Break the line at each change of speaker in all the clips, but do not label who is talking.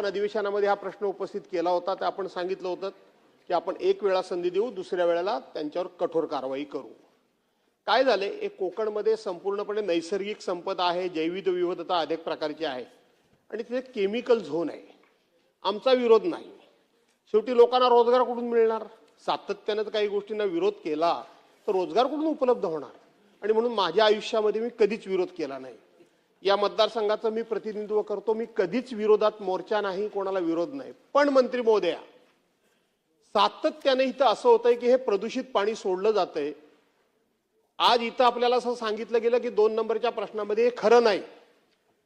अधिवेशनामध्ये हा प्रश्न उपस्थित केला होता, तर आपण सांगितलं होतं की आपण एक वेळा संधी देऊ, दुसऱ्या वेळेला त्यांच्यावर कठोर कारवाई करू. काय झाले, एक कोकणमध्ये संपूर्णपणे नैसर्गिक संपदा आहे, जैविक विविधता अनेक प्रकारची आहे आणि तिथे केमिकल झोन आहे. आमचा विरोध नाही. शेवटी लोकांना रोजगार कुठून मिळणार? सातत्याने काही गोष्टींना विरोध केला तर रोजगार कुठून उपलब्ध होणार? आणि म्हणून माझ्या आयुष्यामध्ये मी कधीच विरोध केला नाही. या मतदारसंघाचं मी प्रतिनिधित्व करतो. मी कधीच विरोधात मोर्चा नाही, कोणाला विरोध नाही. पण मंत्री महोदया, सातत्याने इथं असं होतंय की हे प्रदूषित पाणी सोडलं जातंय. आज इथं आपल्याला असं सांगितलं गेलं की 2 नंबरच्या प्रश्नामध्ये हे खरं नाही.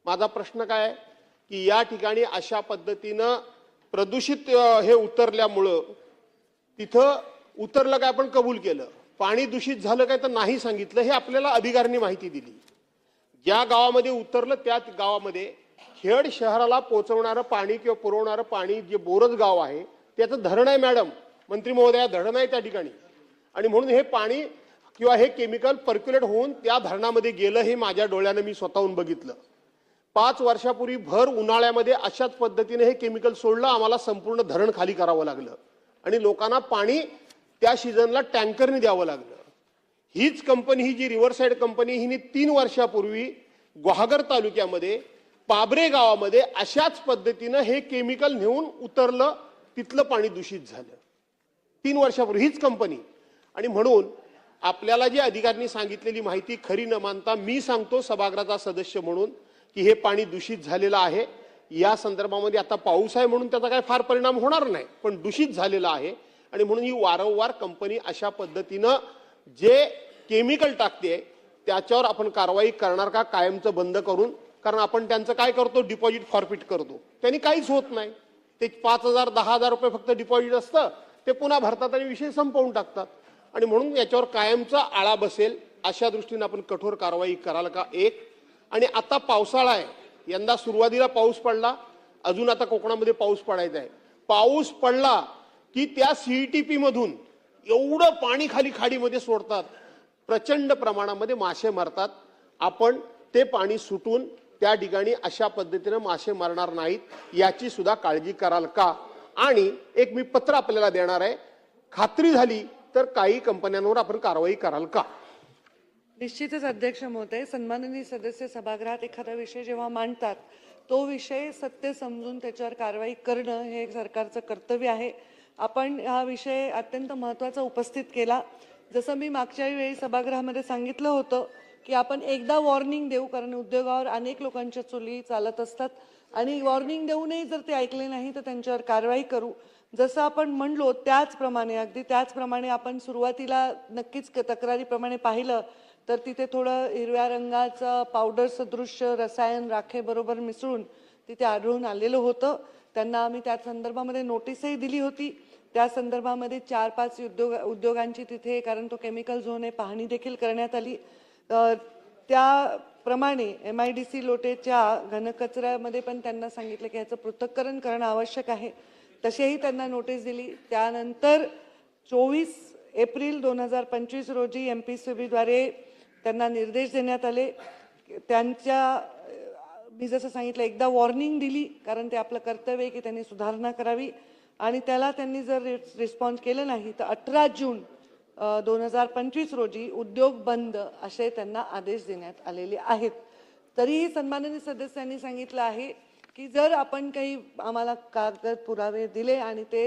माझा प्रश्न काय आहे की या ठिकाणी अशा पद्धतीनं प्रदूषित हे उतरल्यामुळं तिथं उतरलं काय आपण कबूल केलं, पाणी दूषित झालं काय तर नाही सांगितलं. हे आपल्याला अधिकाऱ्यांनी माहिती दिली. ज्या गावामध्ये उतरलं त्या गावामध्ये खेड शहराला पोहोचवणारं पाणी किंवा पुरवणारं पाणी जे बोरज गाव आहे त्याचं धरण आहे. मॅडम मंत्री महोदया, धरण आहे त्या ठिकाणी. आणि म्हणून हे पाणी किंवा हे केमिकल पर्क्युलेट होऊन त्या धरणामध्ये गेलं, हे माझ्या डोळ्यानं मी स्वतःहून बघितलं. 5 वर्षापूर्वी भर उन्हाळ्यामध्ये अशाच पद्धतीने हे केमिकल सोडलं. आम्हाला संपूर्ण धरण खाली करावं लागलं आणि लोकांना पाणी त्या सीझनला टँकरने द्यावं लागलं. हीच कंपनी, ही जी रिव्हरसाइड कंपनी, हिने 3 वर्षापूर्वी गुहागर तालुक्यामध्ये पाबरे गावामध्ये अशाच पद्धतीनं हे केमिकल नेऊन उतरलं, तिथलं पाणी दूषित झालं. 3 वर्षापूर्वी हीच कंपनी. आणि म्हणून आपल्याला जे अधिकाऱ्यांनी सांगितलेली माहिती खरी न मानता मी सांगतो सभागृहाचा सदस्य म्हणून की हे पाणी दूषित झालेलं आहे. या संदर्भामध्ये आता पाऊस आहे म्हणून त्याचा काय फार परिणाम होणार नाही, पण दूषित झालेलं आहे. आणि म्हणून ही वारंवार कंपनी अशा पद्धतीनं जे केमिकल टाकते त्याच्यावर आपण कारवाई करणार का, कायमचं बंद करून? कारण आपण त्यांचं काय करतो, डिपॉझिट फॉरफिट करतो. त्यांनी काहीच होत नाही. ते 5,000 10,000 रुपये फक्त डिपॉझिट असतं, ते पुन्हा भरतात आणि विषय संपवून टाकतात. आणि म्हणून याच्यावर कायमचा आळा बसेल अशा दृष्टीने आपण कठोर कारवाई कराल का? एक. आणि आता पावसाळा आहे, यंदा सुरुवातीला पाऊस पडला, अजून आता कोकणामध्ये पाऊस पडायचा आहे. पाऊस पडला की त्या सीईटीपी मधून एवढं पाणी खाली खाडीमध्ये सोडतात, प्रचंड प्रमाणामध्ये मासे मरतात. आपण ते पाणी सुटून त्या ठिकाणी अशा पद्धतीने मासे मरणार नाहीत याची सुद्धा काळजी कराल का? आणि एक मी पत्र आपल्याला देणार आहे, खात्री झाली तर काही कंपन्यांवर आपण कारवाई कराल का?
निश्चितच अध्यक्ष महोदय, सन्माननीय सदस्य सभागृहात एखादा विषय जेव्हा मांडतात तो विषय सत्य समजून त्याच्यावर कारवाई करणं हे सरकारचं कर्तव्य आहे. आपण हा विषय अत्यंत महत्त्वाचा उपस्थित केला. जसं मी मागच्या वेळी सभागृहामध्ये सांगितलं होतं की आपण एकदा वॉर्निंग देऊ, कारण उद्योगावर अनेक लोकांच्या चुली चालत असतात आणि वॉर्निंग देऊनही जर ते ऐकले नाही तर त्यांच्यावर कारवाई करू. जसं आपण म्हणलो त्याचप्रमाणे, अगदी त्याचप्रमाणे आपण सुरुवातीला नक्कीच तक्रारीप्रमाणे पाहिलं तर तिथे थोडं हिरव्या रंगाचं पावडर सदृश्य रसायन राखेबरोबर मिसळून तिथे आढळून आलेलं होतं. त्यांना आम्ही त्या संदर्भामध्ये नोटीसही दिली होती. त्या संदर्भामध्ये 4-5 उद्योगांची तिथे, कारण तो केमिकल झोन आहे, पाहणी देखील करण्यात आली. त्याप्रमाणे MIDC लोटेच्या घनकचऱ्यामध्ये पण त्यांना सांगितलं की ह्याचं पृथक्करण करणं आवश्यक आहे, तसेही त्यांना नोटीस दिली. त्यानंतर 24 एप्रिल 2025 रोजी MPCBद्वारे त्यांना निर्देश देण्यात आले. त्यांच्या मी जसं सांगितलं एकदा वॉर्निंग दिली, कारण ते आपलं कर्तव्य आहे की त्यांनी सुधारणा करावी, आणि त्याला त्यांनी जर रिस्पॉन्स केलं नाही तर 18 जून 2025 रोजी उद्योग बंद असे त्यांना आदेश देण्यात आलेले आहेत. तरीही सन्माननीय सदस्यांनी सांगितलं आहे की जर आपण काही आम्हाला कागद पुरावे दिले आणि ते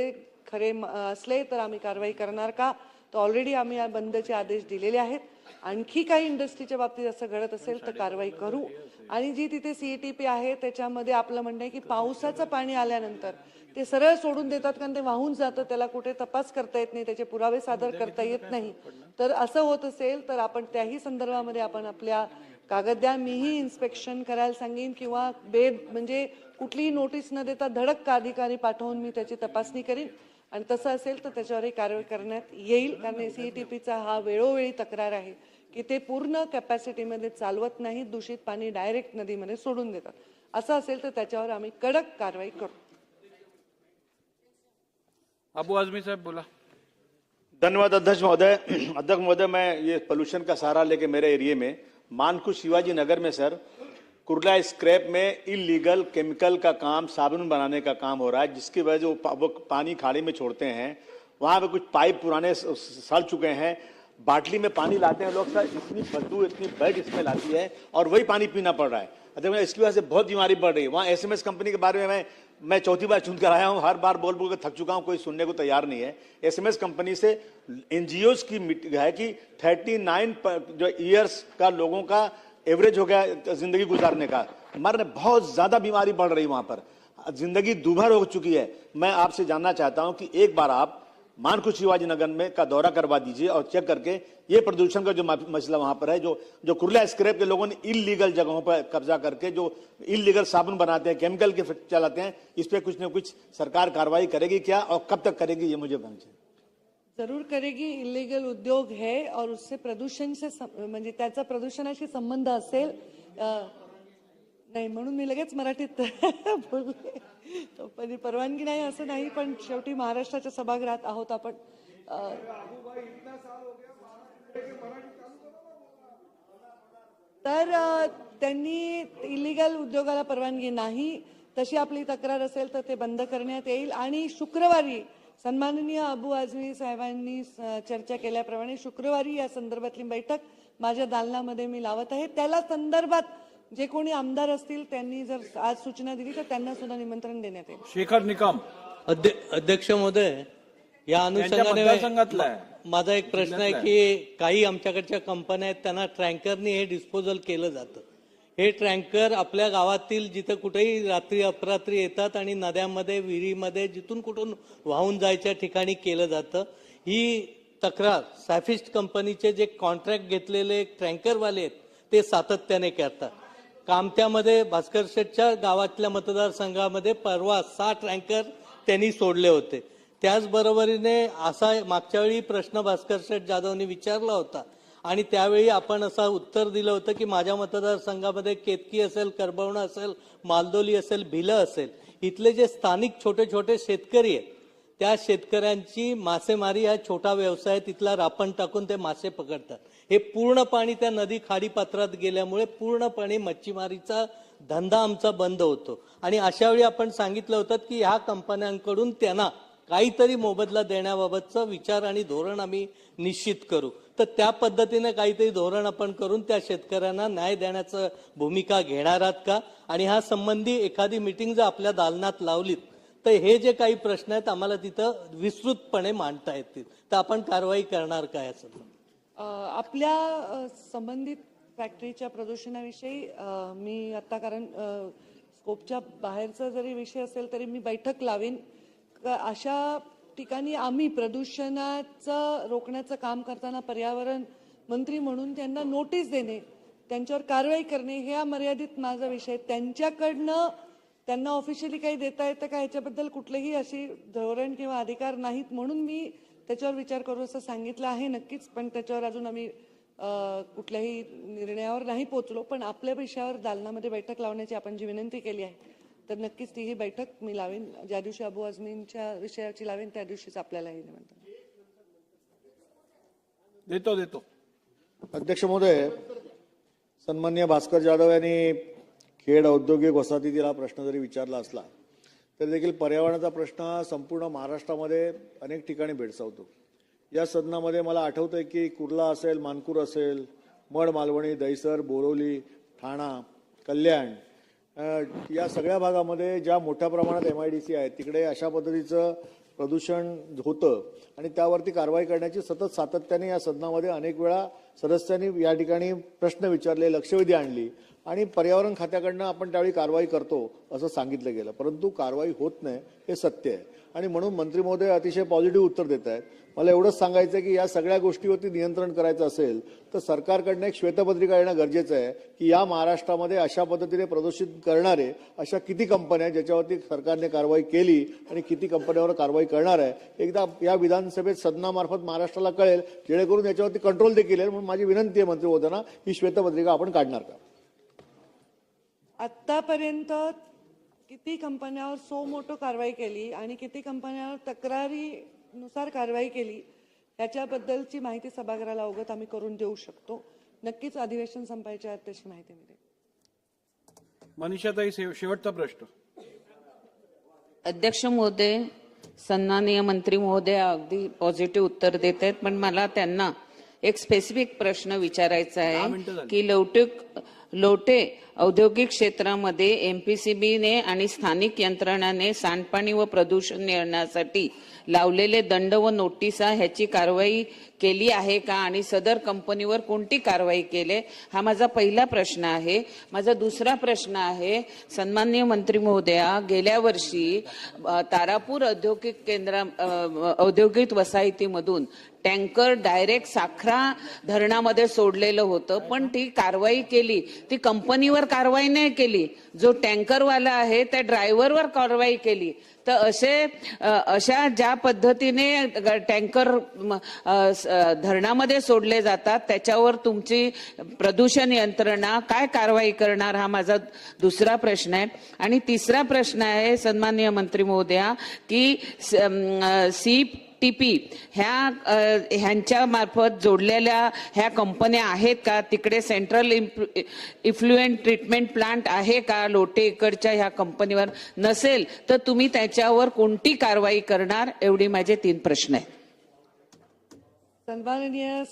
खरे असले तर आम्ही कारवाई करणार का? तर ऑलरेडी आम्ही या बंदचे आदेश दिलेले आहेत. आणखी काही इंडस्ट्रीच्या बाबतीत असं घडत असेल तर कारवाई करू. आणि जी तिथे CETP आहे त्याच्यामध्ये आपलं म्हणणं आहे की पावसाचं पाणी आल्यानंतर ते सरळ सोडून देतात, कारण ते वाहून जातं, त्याला कुठे तपास करता येत नाही, त्याचे पुरावे सादर करता येत नाही. तर असं होत असेल तर आपण त्याही संदर्भामध्ये आपण आपल्या कागद द्या. मीही इन्स्पेक्शन करायला सांगेन किंवा म्हणजे कुठलीही नोटीस न देता धडक अधिकारी पाठवून मी त्याची तपासणी करीन आणि तसं असेल तर त्याच्यावरही कारवाई करण्यात येईल. कारण CETPचा हा वेळोवेळी तक्रार आहे की ते पूर्ण कॅपॅसिटीमध्ये चालवत नाही, दूषित पाणी डायरेक्ट नदीमध्ये सोडून देतात. असं असेल तर त्याच्यावर आम्ही कडक कारवाई करू.
अबू आजमी साहब बोला।
धन्यवाद अध्यक्ष महोदय। अध्यक्ष महोदय, मैं ये पोल्यूशन का सहारा लेके मेरे एरिया में मानकुश शिवाजी नगर में सर कुर्ला स्क्रैप में इलीगल केमिकल का काम, साबुन बनाने का काम हो रहा है, जिसकी वजह से वो पानी खाड़ी में छोड़ते हैं। वहां पे कुछ पाइप पुराने सड़ चुके हैं, बाटली में पानी लाते हैं लोग, सर इतनी बदबू, इतनी बैड स्मेल आती है और वही पानी पीना पड़ रहा है। देखो इसकी वजह से बहुत बीमारी बढ़ रही है। वहाँ एसएमएस कंपनी के बारे में मैं चौथी बार चुन कर आया हूँ, हर बार बोल बोल कर थक चुका हूँ, कोई सुनने को तैयार नहीं है। एसएमएस कंपनी से एनजीओज की है कि 39 जो ईयर्स का लोगों का एवरेज हो गया जिंदगी गुजारने का, मरने बहुत ज्यादा बीमारी बढ़ रही वहां पर, जिंदगी दूभर हो चुकी है। मैं आपसे जानना चाहता हूं कि एक बार आप मानकुश शिवाजी नगर में का दौरा करवा दीजिए और चेक करके ये प्रदूषण का जो मसला वहां पर है, जो कुर्ला स्क्रैप के लोगों ने इलीगल जगहों पर कब्जा करके जो इलीगल साबुन बनाते हैं, केमिकल के चलाते हैं, इस पे कुछ न कुछ सरकार कार्रवाई करेगी क्या और कब तक करेगी, ये मुझे समझे।
जरूर करेगी। इलिगल उद्योग है और उससे प्रदूषण से म्हणजे त्याचा प्रदूषणाशी संबंध असेल नाही म्हणून मी लगेच मराठीत बोलले, पण परवानगी नाही असं नाही, पण शेवटी महाराष्ट्राच्या सभागृहात आहोत आपण। तर त्यांनी इलिगल उद्योगाला परवानगी नाही, तशी आपली तक्रार असेल तर ते बंद करण्यात येईल। आणि शुक्रवारी सन्माननीय अबू आझमी साहेबांनी चर्चा केल्याप्रमाणे शुक्रवारी या संदर्भातली बैठक माझ्या दालनामध्ये मी लावत आहे। त्याला संदर्भात जे कोणी आमदार असतील त्यांनी जर आज सूचना दिली तर त्यांना सुद्धा निमंत्रण देण्यात येईल।
शेखर निकम
अध्यक्ष महोदय, या अनुषंगाने
मतदारसंघातला आहे।
माझा एक प्रश्न आहे की काही आमच्याकडच्या कंपन्या आहेत त्यांना ट्रँकरनी हे डिस्पोजल केलं जातं। हे ट्रँकर आपल्या गावातील जिथे कुठेही रात्री अपरात्री येतात आणि नद्यांमध्ये, विहिरीमध्ये, जिथून कुठून वाहून जायच्या ठिकाणी केलं जातं। ही तक्रार सॅफिस्ट कंपनीचे जे कॉन्ट्रॅक्ट घेतलेले ट्रँकरवाले आहेत ते सातत्याने करतात। कामत्यामध्ये भास्कर शेठच्या गावातल्या मतदारसंघामध्ये परवा 6 ट्रँकर त्यांनी सोडले होते। त्याचबरोबरीने असा मागच्या वेळी प्रश्न भास्कर शेठ जाधवनी विचारला होता आणि त्यावेळी आपण असं उत्तर दिलं होतं की माझ्या मतदारसंघामध्ये केतकी असेल, करबवणं असेल, मालदोली असेल, भिलं असेल, इथले जे स्थानिक छोटे छोटे शेतकरी आहेत त्या शेतकऱ्यांची मासेमारी हा छोटा व्यवसाय, तिथला रापण टाकून ते मासे पकडतात। हे पूर्ण पाणी त्या नदी खाडी पात्रात गेल्यामुळे पूर्णपणे मच्छीमारीचा धंदा आमचा बंद होतो। आणि अशा वेळी आपण सांगितलं होतं की ह्या कंपन्यांकडून त्यांना काहीतरी मोबदला देण्याबाबतचा विचार आणि धोरण आम्ही निश्चित करू। तर त्या पद्धतीने काहीतरी धोरण आपण करून त्या शेतकऱ्यांना न्याय देण्याचं भूमिका घेणार आहात का? आणि ह्या संबंधी एखादी मीटिंग जर आपल्या दालनात लावलीत तर हे जे काही प्रश्न आहेत आम्हाला तिथं विस्तृतपणे मांडता येतील, तर आपण कारवाई करणार काय असं?
आपल्या संबंधित फॅक्टरीच्या प्रदूषणाविषयी मी आता, कारण स्कोपच्या बाहेरचा जरी विषय असेल तरी मी बैठक लावीन। अशा ठिकाणी आम्ही प्रदूषणाचं रोखण्याचं काम करताना पर्यावरण मंत्री म्हणून त्यांना नोटीस देणे, त्यांच्यावर कारवाई करणे हे मर्यादित माझा विषय। त्यांच्याकडनं त्यांना ऑफिशियली काही देता येतं का ह्याच्याबद्दल कुठलेही अशी धोरण किंवा अधिकार नाहीत, म्हणून मी त्याच्यावर विचार करू असं सांगितलं आहे नक्कीच। पण त्याच्यावर अजून आम्ही कुठल्याही निर्णयावर नाही पोहोचलो, पण आपल्या विषयावर दालनामध्ये बैठक लावण्याची आपण जी विनंती केली आहे तर नक्कीच ती ही बैठक मी लावेन। ज्या दिवशी अबू आझमींच्या विषयाची लावेन त्या दिवशीच आपल्यालाही निमंत्रण
देतो।
अध्यक्ष महोदय, सन्माननीय भास्कर जाधव यांनी खेड औद्योगिक वसाहतीतील हा प्रश्न जरी विचारला असला तरी देखील पर्यावरणाचा प्रश्न संपूर्ण महाराष्ट्रामध्ये अनेक ठिकाणी भेडसावतो। या सदनामध्ये मला आठवतंय की कुर्ला असेल, मानपूर असेल, मड, मालवणी, दहिसर, बोरवली, ठाणा, कल्याण या सगळ्या भागामध्ये ज्या मोठ्या प्रमाणात MIDC आहे तिकडे अशा पद्धतीचं प्रदूषण होतं आणि त्यावरती कारवाई करण्याची सतत सातत्याने या सदनामध्ये अनेक वेळा सदस्यांनी या ठिकाणी प्रश्न विचारले, लक्षवेधी आणली आणि पर्यावरण खात्याकडनं आपण त्यावेळी कारवाई करतो असं सांगितलं गेलं, परंतु कारवाई होत नाही हे सत्य आहे। आणि म्हणून मंत्री महोदय अतिशय पॉझिटिव्ह उत्तर देत आहेत। मला एवढंच सांगायचं आहे की या सगळ्या गोष्टीवरती नियंत्रण करायचं असेल तर सरकारकडनं एक श्वेतपत्रिका येणं गरजेचं आहे की या महाराष्ट्रामध्ये अशा पद्धतीने प्रदूषित करणारे अशा किती कंपन्या आहेत ज्याच्यावरती सरकारने कारवाई केली आणि किती कंपन्यांवर कारवाई करणार आहे, एकदा या विधानसभेत सदनामार्फत महाराष्ट्राला कळेल, जेणेकरून याच्यावरती कंट्रोल देखील येईल। म्हणून माझी विनंती आहे मंत्री महोदयांना, ही श्वेतपत्रिका आपण काढणार का?
आतापर्यंत किती कंपन्यांवर सो मोठो कारवाई केली आणि किती कंपन्यांवर तक्रारीनुसार कारवाई केली याच्याबद्दलची माहिती सभागृहाला अवगत आम्ही करून देऊ शकतो। नक्कीच अधिवेशन संपायच्या आत तशी माहिती मिळेल।
मनीषाताई शेवटचा प्रश्न.
अध्यक्ष महोदय, सन्माननीय मंत्री महोदय अगदी पॉझिटिव्ह उत्तर देत आहेत, पण मला त्यांना एक स्पेसिफिक प्रश्न विचारायचा
10 मिनिटं
आहे
झाली.
की लोटे औद्योगिक क्षेत्रामध्ये एमपीसीबीने आणि स्थानिक यंत्रणाने सांडपाणी व प्रदूषण नियंत्रणासाठी लावलेले दंड व नोटिसा ह्याची कारवाई केली आहे का आणि सदर कंपनीवर कोणती कारवाई केली, हा माझा पहिला प्रश्न आहे. माझा दुसरा प्रश्न आहे, सन्माननीय मंत्री महोदया, गेल्या वर्षी तारापूर औद्योगिक वसाहतीमधून टँकर डायरेक्ट साखरा धरणामध्ये सोडलेलं होतं, पण ती कारवाई केली, ती कंपनीवर कारवाई नाही केली, जो टँकरवाला आहे त्या ड्रायव्हरवर कारवाई केली. तर अशा ज्या पद्धतीने टँकर धरणामध्ये सोडले जातात त्याच्यावर तुमची प्रदूषण यंत्रणा काय कारवाई करणार, हा माझा दुसरा प्रश्न आहे. आणि तिसरा प्रश्न आहे सन्माननीय मंत्री महोदया की CTP ह्यांच्या मार्फत जोडलेल्या ह्या कंपन्या आहेत का, तिकडे सेंट्रल इफ्लुएंट ट्रीटमेंट प्लांट आहे का लोटे इकडच्या ह्या कंपनीवर, नसेल तर तुम्ही त्याच्यावर कोणती कारवाई करणार, एवढी माझे 3 प्रश्न आहेत.
सन्माननीय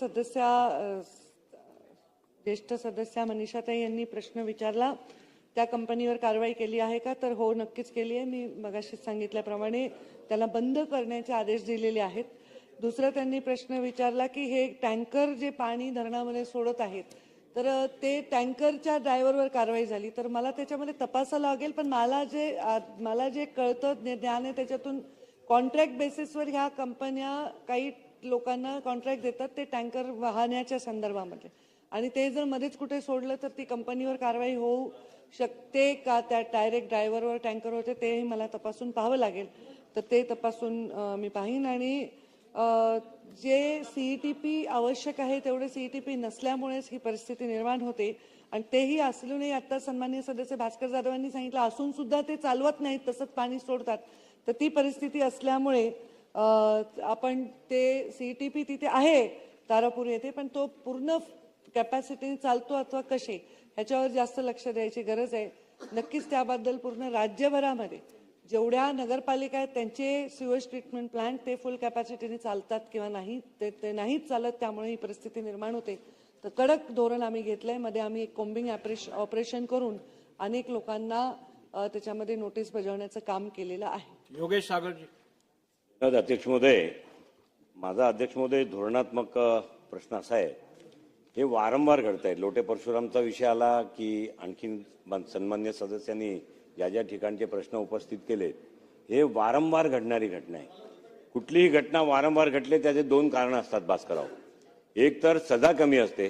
ज्येष्ठ सदस्या मनीषाताई यांनी प्रश्न विचारला, त्या कंपनीवर कारवाई केली आहे का, तर हो, नक्कीच केली आहे. मी मगाशी सांगितल्याप्रमाणे त्याला बंद करण्याचे आदेश दिलेले आहेत. दुसरा त्यांनी प्रश्न विचारला की हे टँकर जे पाणी धरणामध्ये सोडत आहेत, तर ते टँकरच्या ड्रायव्हरवर कारवाई झाली, तर मला त्याच्यामध्ये तपासायला लागेल. पण मला जे कळतं ज्ञान आहे त्याच्यातून कॉन्ट्रॅक्ट बेसिसवर ह्या कंपन्या काही लोकांना कॉन्ट्रॅक्ट देतात ते टँकर वाहण्याच्या संदर्भामध्ये, आणि ते जर मध्येच कुठे सोडलं तर ती कंपनीवर कारवाई होऊ शकते का, त्या डायरेक्ट ड्रायव्हरवर टँकर होते, तेही मला तपासून पाहावं लागेल. तर ते तपासून मी पाहीन. आणि जे CETP आवश्यक आहे तेवढे CETP नसल्यामुळेच ही परिस्थिती निर्माण होते, आणि तेही असूनही आता सन्माननीय सदस्य भास्कर जाधव यांनी सांगितलं असून सुद्धा ते चालवत नाहीत, तसंच पाणी सोडतात. तर ती परिस्थिती असल्यामुळे आपण ते CETP तिथे आहे तारापूर येथे, पण तो पूर्ण कॅपॅसिटीने चालतो अथवा कसे ह्याच्यावर जास्त लक्ष द्यायची गरज आहे. नक्कीच त्याबद्दल पूर्ण राज्यभरामध्ये जेवढ्या नगरपालिका आहेत त्यांचे सिवेज ट्रीटमेंट प्लांट ते फुल कॅपॅसिटीने चालतात किंवा नाही, ते नाहीच चालत, त्यामुळे ही परिस्थिती निर्माण होते. तर कडक धोरण आम्ही घेतलंय. मध्ये आम्ही एक कोम्बिंग ऑपरेशन करून अनेक लोकांना त्याच्यामध्ये नोटीस बजावण्याचं काम केलेलं आहे.
योगेश सागरजी.
अध्यक्ष महोदय, माझा अध्यक्ष महोदय धोरणात्मक प्रश्न असा आहे, हे वारंवार घडत आहे. लोटे परशुरामचा विषय आला की आणखीन सन्मान्य सदस्यांनी ज्या ज्या ठिकाणचे प्रश्न उपस्थित केले, हे वारंवार घडणारी घटना आहे. कुठलीही घटना वारंवार घडले त्याचे 2 कारणं असतात भास्करराव. एक तर सजा कमी असते,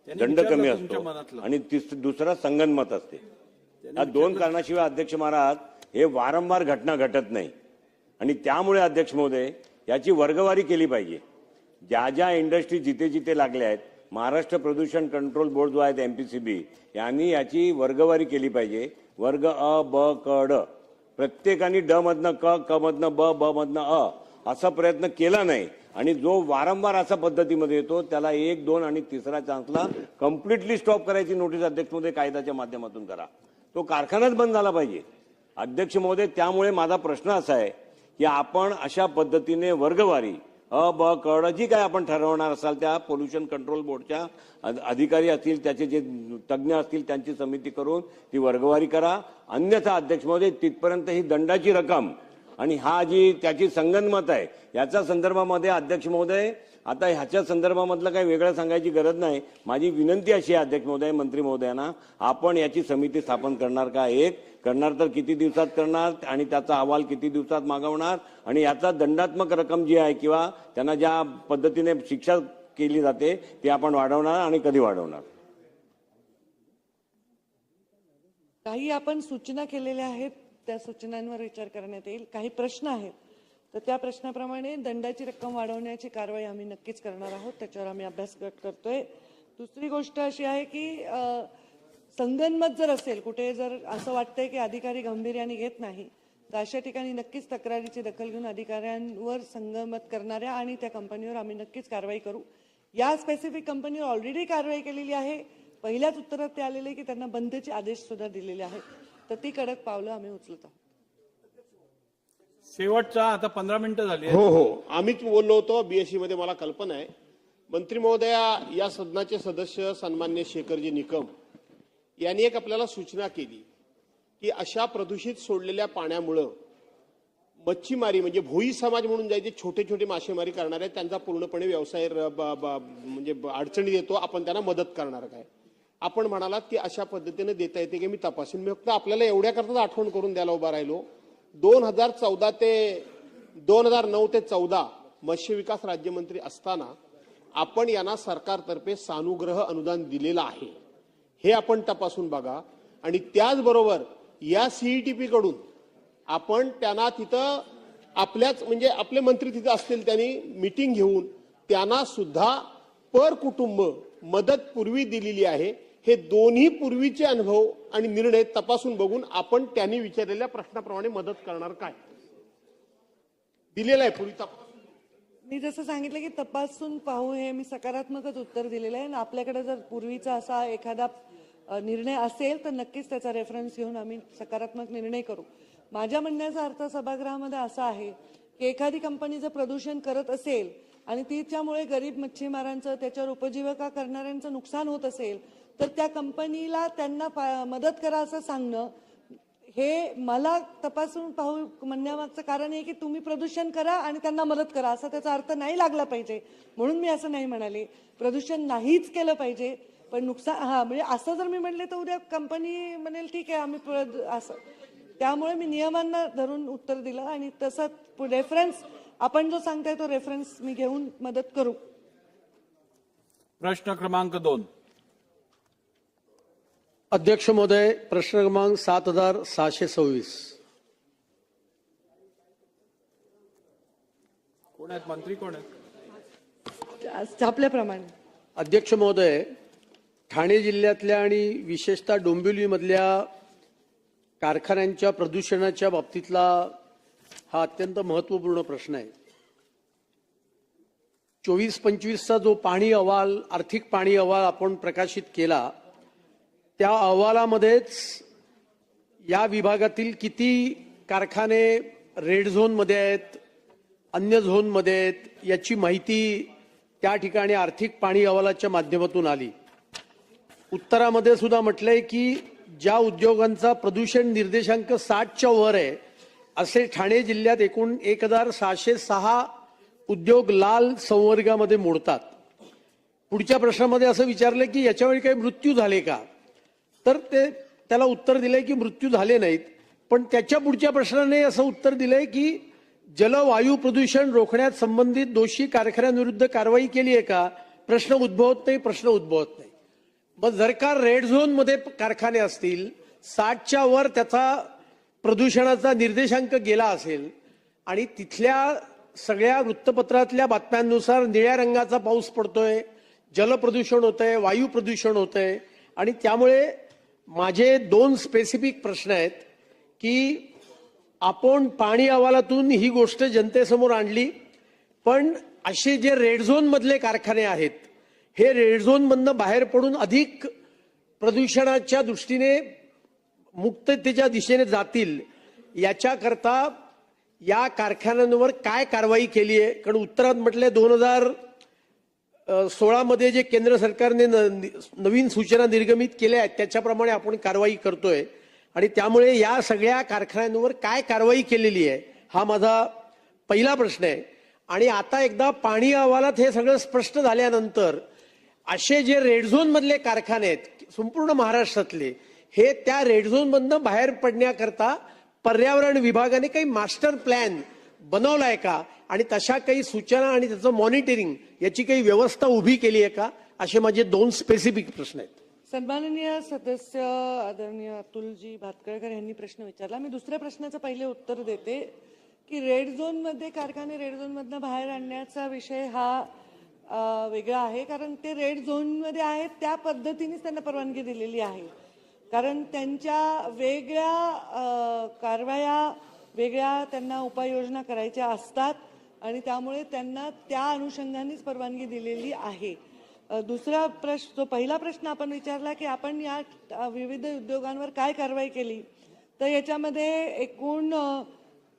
दंड कमी असतो, आणि दुसरा संगनमत असते. या 2 कारणाशिवाय अध्यक्ष महाराज हे वारंवार घटना घटत नाही. आणि त्यामुळे अध्यक्ष महोदय याची वर्गवारी केली पाहिजे. ज्या ज्या इंडस्ट्री जिथे जिथे लागल्या आहेत, महाराष्ट्र प्रदूषण कंट्रोल बोर्ड जो आहे MPCB यांनी याची वर्गवारी केली पाहिजे. वर्ग अ, ब, क, ड, प्रत्येकाने ड मधनं क, क मधनं ब, ब मधनं अ असा प्रयत्न केला नाही. आणि जो वारंवार अशा पद्धतीमध्ये येतो त्याला 1, 2 आणि तिसरा चान्सला कम्प्लिटली स्टॉप करायची नोटीस अध्यक्ष महोदय कायद्याच्या माध्यमातून करा. तो कारखानाच बंद झाला पाहिजे अध्यक्ष महोदय. त्यामुळे माझा प्रश्न असा आहे की आपण अशा पद्धतीने वर्गवारी अ, ब, क, ड जी काय आपण ठरवणार असाल त्या पोल्युशन कंट्रोल बोर्डच्या अधिकारी असतील, त्याचे जे तज्ज्ञ असतील त्यांची समिती करून ती वर्गवारी करा. अन्यथा अध्यक्ष महोदय तिथपर्यंत ही दंडाची रक्कम आणि हा जी त्याची संगनमत आहे याच्या संदर्भामध्ये अध्यक्ष महोदय आता ह्याच्या संदर्भामधलं काही वेगळं सांगायची गरज नाही. माझी विनंती अशी आहे अध्यक्ष महोदय, मंत्री महोदयांना, आपण याची समिती स्थापन करणार का, एक करणार तर किती दिवसात करणार आणि त्याचा अहवाल किती दिवसात मागवणार, आणि याचा दंडात्मक रक्कम जी आहे किंवा त्यांना ज्या पद्धतीने शिक्षा केली जाते ती आपण वाढवणार आणि कधी वाढवणार.
काही आपण सूचना केलेल्या आहेत, त्या सूचनांवर विचार करण्यात येईल. काही प्रश्न आहेत तर त्या प्रश्नाप्रमाणे दंडाची रक्कम वाढवण्याची कारवाई आम्ही नक्कीच करणार आहोत. त्याच्यावर आम्ही अभ्यास करतोय. दुसरी गोष्ट अशी आहे की संगनमत जर असेल, कुठे जर असं वाटतंय की अधिकारी गांभीर्याने घेत नाही, तर अशा ठिकाणी नक्कीच तक्रारीची दखल घेऊन अधिकाऱ्यांवर संगनमत करणाऱ्या आणि त्या कंपनीवर आम्ही नक्कीच कारवाई करू. या स्पेसिफिक कंपनीवर ऑलरेडी कारवाई केलेली आहे. पहिल्याच उत्तरात ते आलेले की त्यांना बंदचे आदेश सुद्धा दिलेले आहेत. तर ती कडक पावलं आम्ही उचलत आहोत.
शेवटचा आता 15 मिनिटं झाली आहेत.
हो हो आम्हीच बोललो होतो बीएससी मध्ये, मला कल्पना आहे. मंत्री महोदया, या सदनाचे सदस्य सन्मान्य शेखरजी निकम यांनी एक आपल्याला सूचना केली की अशा प्रदूषित सोडलेल्या पाण्यामुळं मच्छीमारी म्हणजे भोई समाज म्हणून जे छोटे छोटे मासेमारी करणारे त्यांचा पूर्णपणे व्यवसाय म्हणजे अडचणीत येतो, आपण त्यांना मदत करणार काय. आपण म्हणालात की अशा पद्धतीने देता येते की मी तपासून, मी फक्त आपल्याला एवढ्या करता आठवण करून द्यायला उभा राहिलो. 2009 ते 14 मत्स्य विकास राज्यमंत्री असताना आपण यांना सरकारतर्फे सानुग्रह अनुदान दिलेलं आहे, हे आपण तपासून बघा. आणि त्याचबरोबर या सीईटीपी कडून आपण त्यांना तिथं आपल्याच म्हणजे आपले मंत्री तिथं असतील, त्यांनी मीटिंग घेऊन त्यांना सुद्धा पर कुटुंब मदत पूर्वी दिलेली आहे. हे दोन्ही पूर्वीचे अनुभव आणि निर्णय तपासून बघून आपण त्यांनी विचारलेल्या प्रश्नाप्रमाणे मदत करणार काय दिलेलं आहे पूर्वी
मी जसं सांगितलं की तपासून पाहू, हे मी सकारात्मकच उत्तर दिलेलं आहे. आणि आपल्याकडे जर पूर्वीचा असा एखादा निर्णय असेल तर नक्कीच त्याचा रेफरन्स घेऊन आम्ही सकारात्मक निर्णय करू. माझ्या म्हणण्याचा अर्थ सभागृहामध्ये असा आहे की एखादी कंपनी जर प्रदूषण करत असेल आणि तिच्यामुळे गरीब मच्छीमारांचं, त्याच्यावर उपजीविका करणाऱ्यांचं नुकसान होत असेल तर त्या कंपनीला त्यांना मदत करा असं सांगणं, हे मला तपासून पाहू म्हणण्यामागचं कारण आहे की तुम्ही प्रदूषण करा आणि त्यांना मदत करा असा त्याचा अर्थ नाही लागला पाहिजे. म्हणून मी असं नाही म्हणाले. प्रदूषण नाहीच केलं पाहिजे, पण नुकसान म्हणजे असं जर मी म्हणले तर उद्या कंपनी म्हणेल ठीक आहे आम्ही असं. त्यामुळे मी नियमांना धरून उत्तर दिलं आणि तसं रेफरन्स आपण जो सांगताय तो रेफरन्स मी घेऊन मदत करू.
प्रश्न क्रमांक 2.
अध्यक्ष महोदय, प्रश्न क्रमांक 7626.
कोण आहेत मंत्री, कोण आहेत?
छापल्याप्रमाणे.
अध्यक्ष महोदय, ठाणे जिल्ह्यातल्या आणि विशेषतः डोंबिवलीमधल्या कारखान्यांच्या प्रदूषणाच्या बाबतीतला हा अत्यंत महत्त्वपूर्ण प्रश्न आहे. 24-25चा जो पाणी अहवाल, आर्थिक पाणी अहवाल आपण प्रकाशित केला, त्या अहवालामध्येच या विभागातील किती कारखाने रेड झोनमध्ये आहेत, अन्य झोनमध्ये आहेत, याची माहिती त्या ठिकाणी आर्थिक पाणी अहवालाच्या माध्यमातून आली. उत्तरामध्ये सुद्धा म्हटलंय की ज्या उद्योगांचा प्रदूषण निर्देशांक 60च्या वर आहे असे ठाणे जिल्ह्यात एकूण 1606 उद्योग लाल संवर्गामध्ये मोडतात. पुढच्या प्रश्नामध्ये असं विचारलं की याच्यावेळी काही मृत्यू झाले का, तर त्याला उत्तर दिलंय की मृत्यू झाले नाहीत. पण त्याच्या पुढच्या प्रश्नाने असं उत्तर दिलंय की जलवायू प्रदूषण रोखण्यात संबंधित दोषी कारखान्यांविरुद्ध कारवाई केली आहे का, प्रश्न उद्भवत नाही. मग जर का रेड झोन मध्ये कारखाने असतील, 60च्या वर त्याचा प्रदूषणाचा निर्देशांक गेला असेल आणि तिथल्या सगळ्या वृत्तपत्रातल्या बातम्यांनुसार निळ्या रंगाचा पाऊस पडतोय, जलप्रदूषण होतंय, वायू प्रदूषण होतंय, आणि त्यामुळे माझे 2 स्पेसिफिक प्रश्न आहेत की आपण पाणी अहवालातून ही गोष्ट जनतेसमोर आणली, पण असे जे रेड झोन मधले कारखाने आहेत हे रेड झोन मधनं बाहेर पडून अधिक प्रदूषणाच्या दृष्टीने मुक्ततेच्या दिशेने जातील याच्याकरता या कारखान्यांवर काय कारवाई केली आहे. कारण उत्तरात म्हटलंय 2016 मध्ये जे केंद्र सरकारने नवीन सूचना निर्गमित केल्या आहेत त्याच्याप्रमाणे आपण कारवाई करतोय, आणि त्यामुळे या सगळ्या कारखान्यांवर काय कारवाई केलेली आहे हा माझा पहिला प्रश्न आहे. आणि आता एकदा पाणी अहवालात हे सगळं स्पष्ट झाल्यानंतर असे जे रेड झोन मधले कारखाने आहेत संपूर्ण महाराष्ट्रातले, हे त्या रेड झोन मधनं बाहेर पडण्याकरता पर्यावरण विभागाने काही मास्टर प्लॅन बनवलाय का, आणि तशा काही सूचना आणि त्याचं मॉनिटरिंग याची काही व्यवस्था उभी केली आहे का, असे माझे 2 स्पेसिफिक प्रश्न आहेत.
सन्माननीय सदस्य आदरणीय अतुलजी भातखळकर यांनी प्रश्न विचारला. मी दुसऱ्या प्रश्नाचं पहिले उत्तर देते की रेड झोन मध्ये कारखाने रेड झोन मधनं बाहेर आणण्याचा विषय हा वेगळा आहे. कारण ते रेड झोन मध्ये आहेत त्या पद्धतीनेच त्यांना परवानगी दिलेली आहे. कारण त्यांच्या वेगळ्या कारवाया, वेगळ्या त्यांना उपाययोजना करायच्या असतात आणि त्यामुळे त्यांना त्या अनुषंगानेच परवानगी दिलेली आहे. दुसरा प्रश्न, जो पहिला प्रश्न आपण विचारला की आपण या विविध उद्योगांवर काय कारवाई केली, तर याच्यामध्ये एकूण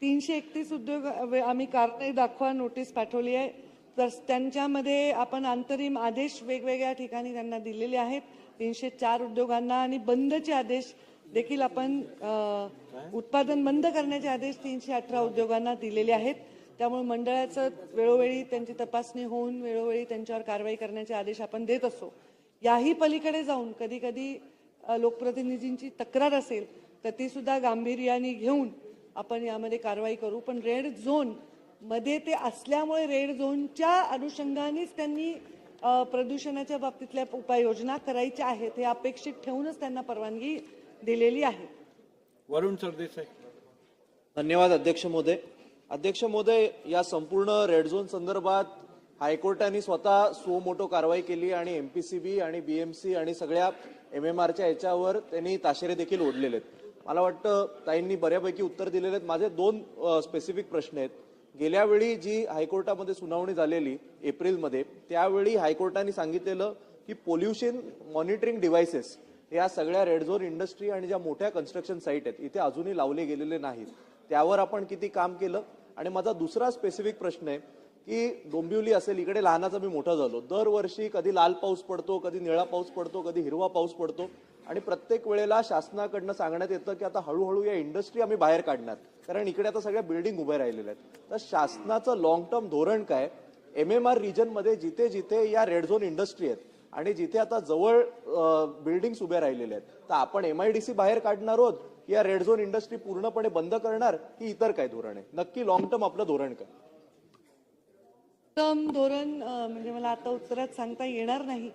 331 उद्योग आम्ही कारणे दाखवा नोटीस पाठवली आहे. तर त्यांच्यामध्ये आपण अंतरिम आदेश वेगवेगळ्या ठिकाणी त्यांना दिलेले आहेत 304 उद्योगांना, आणि बंदचे आदेश देखील आपण उत्पादन बंद करण्याचे आदेश 318 उद्योगांना दिलेले आहेत. त्यामुळे मंडळाचं वेळोवेळी त्यांची तपासणी होऊन वेळोवेळी त्यांच्यावर कारवाई करण्याचे आदेश आपण देत असतो. याही पलीकडे जाऊन कधी कधी लोकप्रतिनिधींची तक्रार असेल तर ती सुद्धा गांभीर्याने घेऊन आपण यामध्ये कारवाई करू. पण रेड झोन मध्ये ते असल्यामुळे रेड झोनच्या अनुषंगानेच त्यांनी प्रदूषणाच्या बाबतीतल्या उपाययोजना करायच्या आहेत हे अपेक्षित ठेवूनच त्यांना परवानगी दिलेली आहे.
वरुण सरदेसाई.
धन्यवाद अध्यक्ष महोदय. अध्यक्ष महोदय, या संपूर्ण रेड झोन संदर्भात हायकोर्टाने स्वतः सो मोटो कारवाई केली आणि एमपीसीबी आणि बीएमसी आणि सगळ्या एमएमआरच्या याच्यावर त्यांनी ताशेरे देखील ओढलेले आहेत. मला वाटतं ताईंनी बऱ्यापैकी उत्तर दिलेले आहेत. माझे 2 स्पेसिफिक प्रश्न आहेत. गेल्या वेळी जी हायकोर्टामध्ये सुनावणी झालेली एप्रिलमध्ये, त्यावेळी हायकोर्टाने सांगितलेलं की पोल्युशन मॉनिटरिंग डिव्हाइसेस या सगळ्या रेड झोन इंडस्ट्री आणि ज्या मोठ्या कन्स्ट्रक्शन साईट आहेत इथे अजूनही लावले गेलेले नाहीत. त्यावर आपण किती काम केलं? आणि माझा दुसरा स्पेसिफिक प्रश्न आहे की डोंबिवली असेल, इकडे लहानाचा मी मोठा झालो, दरवर्षी कधी लाल पाऊस पडतो, कधी निळा पाऊस पडतो, कधी हिरवा पाऊस पडतो, आणि प्रत्येक वेळेला शासनाकडनं सांगण्यात येतं की आता हळूहळू या इंडस्ट्री आम्ही बाहेर काढणार, कारण इकडे आता सगळ्या बिल्डिंग उभ्या राहिलेल्या आहेत. तर शासनाचं लॉंग टर्म धोरण काय? एमएमआर रिजनमध्ये जिथे जिथे या रेड झोन इंडस्ट्री आहेत आणि जिथे आता जवळ बिल्डिंग्स उभ्या राहिलेल्या आहेत, तर आपण MIDC बाहेर काढणार आहोत, या रेड झोन इंडस्ट्री पूर्णपणे बंद करणार, की इतर काय धोरण आहे? नक्की लॉंग टर्म आपलं धोरण काय?
टर्म धोरण म्हणजे मला आता उत्तरात सांगता येणार नाही.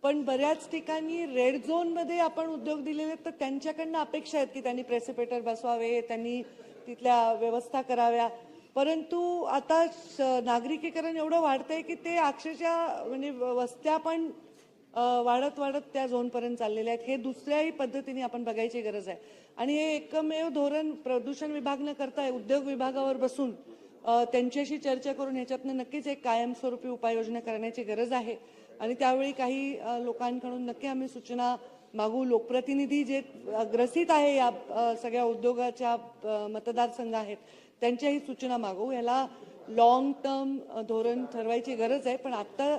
पण बऱ्याच ठिकाणी रेड झोन मध्ये आपण उद्योग दिलेले तर त्यांच्याकडनं अपेक्षा आहेत की त्यांनी प्रेसिपिटर बसवावे, त्यांनी तिथल्या व्यवस्था कराव्या. परंतु आता नागरिकीकरण एवढं वाढतंय की ते अक्षरशः म्हणजे वस्त्या पण वाढत वाढत त्या झोनपर्यंत चाललेल्या आहेत. हे दुसऱ्याही पद्धतीने आपण बघायची गरज आहे. आणि हे एकमेव धोरण प्रदूषण विभाग न करता उद्योग विभागावर बसून त्यांच्याशी चर्चा करून ह्याच्यातनं नक्कीच एक कायमस्वरूपी उपाययोजना करण्याची गरज आहे. आणि त्यावेळी काही लोकांकडून नक्की आम्ही सूचना मागू. लोकप्रतिनिधी जे ग्रसित आहे या सगळ्या उद्योगाच्या मतदारसंघ आहेत त्यांच्याही सूचना मागू. याला लॉंग टर्म धोरण ठरवायची गरज आहे. पण आता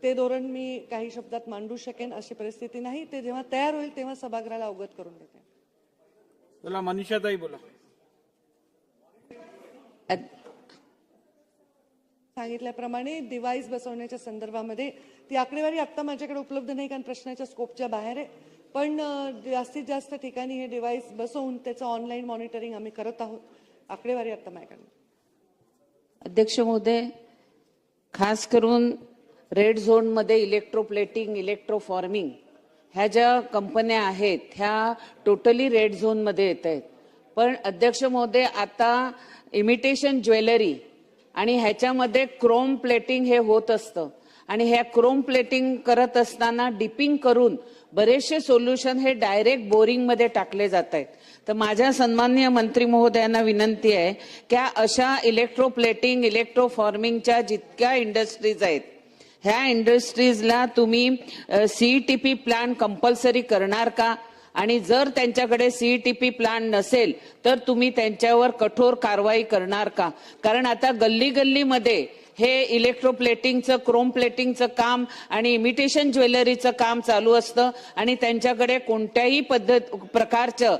ते धोरण मी काही शब्दात मांडू शकेन अशी परिस्थिती नाही. ते जेव्हा तयार होईल तेव्हा सभागृहाला अवगत करून देते.
चला मनीषाताई बोला.
सांगितल्याप्रमाणे डिव्हाइस बसवण्याच्या संदर्भामध्ये ती आकडेवारी आता माझ्याकडे उपलब्ध नाही कारण प्रश्नाच्या स्कोपच्या बाहेर आहे. पण जास्तीत जास्त ठिकाणी हे डिव्हाइस बसवून त्याचं ऑनलाईन मॉनिटरिंग आम्ही करत आहोत. आकडेवारी आता माझ्याकडे.
अध्यक्ष महोदय, खास करून रेड झोन मध्ये इलेक्ट्रोप्लेटिंग, इलेक्ट्रोफॉर्मिंग ह्या ज्या कंपन्या आहेत ह्या टोटली रेड झोन मध्ये येत आहेत. पण अध्यक्ष महोदय, आता इमिटेशन ज्वेलरी आणि ह्याच्यामध्ये क्रोम प्लेटिंग हे होत असतं आणि ह्या क्रोम प्लेटिंग करत असताना डिपिंग करून बरेचसे सोल्युशन हे डायरेक्ट बोरिंग मध्ये टाकले जात आहेत. तर माझ्या सन्माननीय मंत्री महोदयांना विनंती आहे की अशा इलेक्ट्रोप्लेटिंग, इलेक्ट्रोफॉर्मिंगच्या जितक्या इंडस्ट्रीज आहेत ह्या इंडस्ट्रीजला तुम्ही CETP प्लान कंपल्सरी करणार का? आणि जर त्यांच्याकडे CETP प्लान नसेल तर तुम्ही त्यांच्यावर कठोर कारवाई करणार का? कारण आता गल्ली गल्लीमध्ये हे इलेक्ट्रोप्लेटिंगचं, क्रोम प्लेटिंगचं काम आणि इमिटेशन ज्वेलरीचं काम चालू असतं आणि त्यांच्याकडे कोणत्याही प्रकारचं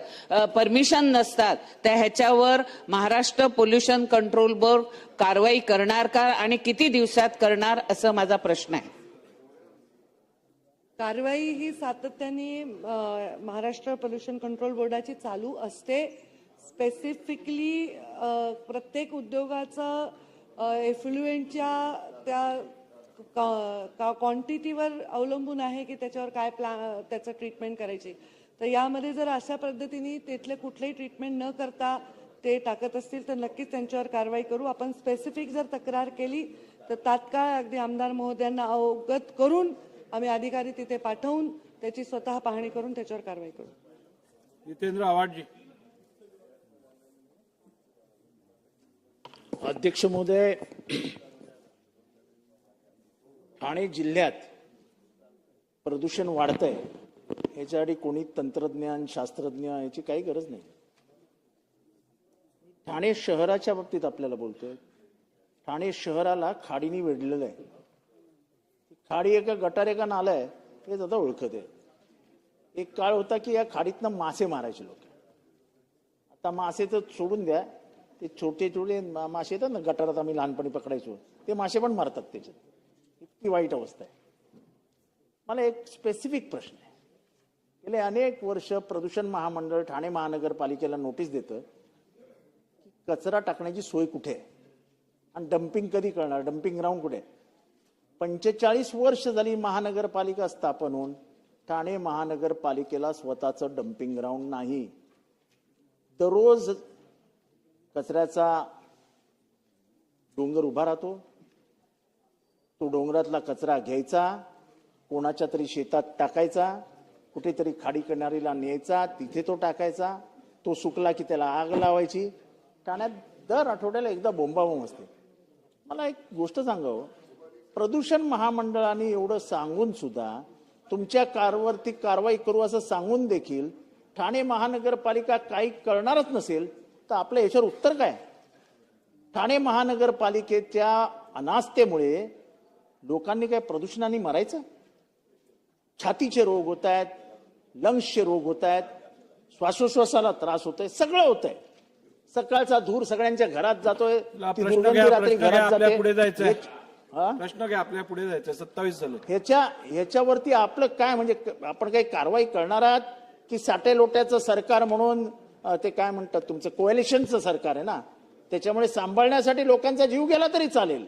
परमिशन नसतात. तर ह्याच्यावर महाराष्ट्र पोल्युशन कंट्रोल बोर्ड कारवाई करणार का आणि किती दिवसात करणार असं माझा प्रश्न आहे.
कारवाई ही सातत्याने महाराष्ट्र पोल्युशन कंट्रोल बोर्डाची चालू असते. स्पेसिफिकली प्रत्येक उद्योगाचं एफ्लुएंटच्या त्या क्वांटिटीवर अवलंबून आहे की त्याच्यावर काय त्याचं ट्रीटमेंट करायची. तर यामध्ये जर अशा पद्धतीने तिथले कुठलेही ट्रीटमेंट न करता ते टाकत असतील तर नक्कीच त्यांच्यावर कारवाई करू. आपण स्पेसिफिक जर तक्रार केली तर तात्काळ अगदी आमदार महोदयांना अवगत करून आम्ही अधिकारी तिथे पाठवून त्याची स्वतः पाहणी करून त्याच्यावर कारवाई करू.
जितेंद्र आव्हाडजी.
अध्यक्ष महोदय, ठाणे जिल्ह्यात प्रदूषण वाढतंय ह्याच्यासाठी कोणी तंत्रज्ञान शास्त्रज्ञ याची काही गरज नाही. ठाणे शहराच्या बाबतीत आपल्याला बोलतोय. ठाणे शहराला खाडीने वेढलेलं आहे. खाडी एका गटार एका नाला आहे हेच आता ओळखत आहे. एक काळ होता की या खाडीतनं मासे मारायचे लोक. आता मासे तर सोडून द्या, ते छोटे छोटे मासे येतात ना गटारात आम्ही लहानपणी पकडायचो, ते मासे पण मारतात त्याच्यात. इतकी वाईट अवस्था आहे. मला एक स्पेसिफिक प्रश्न आहे. गेले अनेक वर्ष प्रदूषण महामंडळ ठाणे महानगरपालिकेला नोटीस देतं की कचरा टाकण्याची सोय कुठे आहे आणि डम्पिंग कधी करणार, डम्पिंग ग्राउंड कुठे आहे. 45 वर्ष झाली महानगरपालिका स्थापन होऊन ठाणे महानगरपालिकेला स्वतःचं डम्पिंग ग्राउंड नाही. दररोज कचऱ्याचा डोंगर उभा राहतो. तो डोंगरातला कचरा घ्यायचा, कोणाच्या तरी शेतात टाकायचा, कुठेतरी खाडी किनारीला न्यायचा, तिथे तो टाकायचा. तो सुकला की त्याला आग लावायची. ठाण्यात दर आठवड्याला एकदा बोंबाबोंब असते. मला एक गोष्ट सांगावं, प्रदूषण महामंडळाने एवढं सांगून सुद्धा तुमच्या कारवरती कारवाई करू असं सांगून देखील ठाणे महानगरपालिका काही करणारच नसेल तर आपल्या याच्यावर उत्तर काय? ठाणे महानगरपालिकेच्या अनास्थेमुळे लोकांनी काय प्रदूषणाने मरायचं? छातीचे रोग होत आहेत, लंग्सचे रोग होत आहेत, श्वासोश्वासाला त्रास होतोय, सगळं होतंय. सकाळचा धूर सगळ्यांच्या घरात जातोय, ती दुर्गंधी रात्री घरात जाते.
प्रश्न घ्या, आपल्या पुढे जायचं. 27 झालं.
ह्याच्यावरती आपलं काय, म्हणजे आपण काही कारवाई करणार आहात की साठे लोट्याचं सरकार म्हणून ते काय म्हणतात तुमचं कोएलिशनचं सरकार आहे ना, त्याच्यामुळे सांभाळण्यासाठी लोकांचा जीव गेला तरी चालेल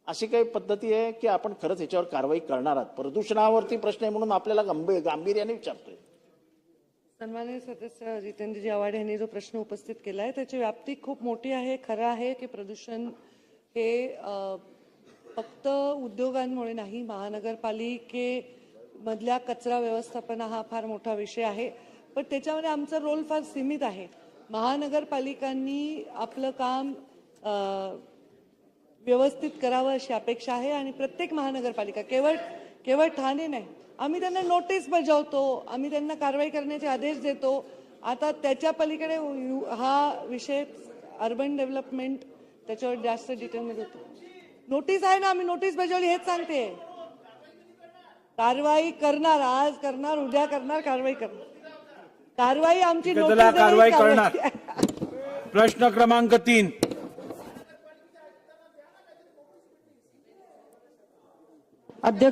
अशी काही पद्धती आहे की आपण खरंच ह्याच्यावर कारवाई करणार आहात? प्रदूषणावरती प्रश्न आहे म्हणून आपल्याला गांभीर्याने विचारतोय.
सन्माननीय सदस्य जितेंद्रजी आव्हाड यांनी जो प्रश्न उपस्थित केला आहे त्याची व्याप्ती खूप मोठी आहे. खरं आहे की प्रदूषण हे फक्त उद्योगांमुळे नाही, महानगरपालिकेमधल्या कचरा व्यवस्थापन हा फार मोठा विषय आहे. पण त्याच्यामध्ये आमचा रोल फार सीमित आहे. महानगरपालिकांनी आपलं काम व्यवस्थित करावं अशी अपेक्षा आहे आणि प्रत्येक महानगरपालिका, केवळ ठाणे नाही, आम्ही त्यांना नोटीस बजावतो, आम्ही त्यांना कारवाई करण्याचे आदेश देतो. आता त्याच्या पलीकडे हा विषय अर्बन डेव्हलपमेंट, त्याच्यावर जास्त डिटेलमध्ये होतो. नोटीस आहे ना, आम्ही नोटीस बजावली हेच सांगते. कारवाई करणार, आज करणार, उद्या करणार, कारवाई करणार. कारवाई आमची
कारवाई करणार. प्रश्न क्रमांक 3.
अध्यक्ष